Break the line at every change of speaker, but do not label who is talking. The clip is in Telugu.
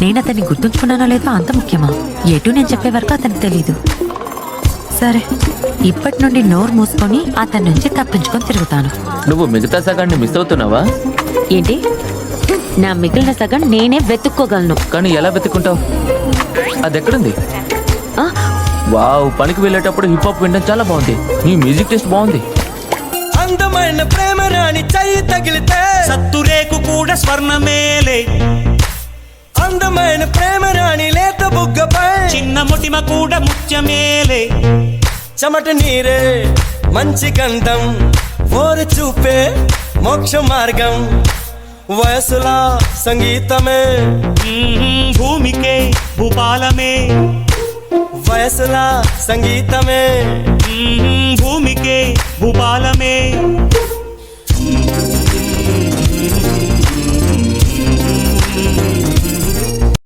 నేను అతన్ని గుర్తుంచుకున్నానో లేదో అంత ముఖ్యమా? ఎటు నేను చెప్పే వరకు అతనికి తెలీదు. సరే, ఇప్పటి నుండి నోరు మూసుకొని అతని నుంచి తప్పించుకొని తిరుగుతాను.
నువ్వు మిగతా సగాన్ని మిస్ అవుతున్నావా?
ఏంటి? నా మిగిలిన సగం నేనే వెతుక్కోగలను.
కానీ ఎలా వెతుక్కుంటావు? అది ఎక్కడుంది? వావ్, పనికి వెళ్ళేటప్పుడు హిప్ హాప్ వినడం చాలా బాగుంది. నీ మ్యూజిక్ టేస్ట్ బాగుంది.
అందమైన ప్రేమ రాణి చెయ్యి తగిలితే సత్తురేకు కూడా స్వర్ణమేలే. అందమైన ప్రేమ రాణి లేత బుగ్గపై చిన్న ముటిమ కూడా ముత్యమేలే. చెమట నీరే మంచి గంధం, ఓరి చూపే మోక్ష మార్గం. వయసులా సంగీతమే భూమికే భూపాలమే. వయసులా సంగీతమే భూమికే భూపాలమే.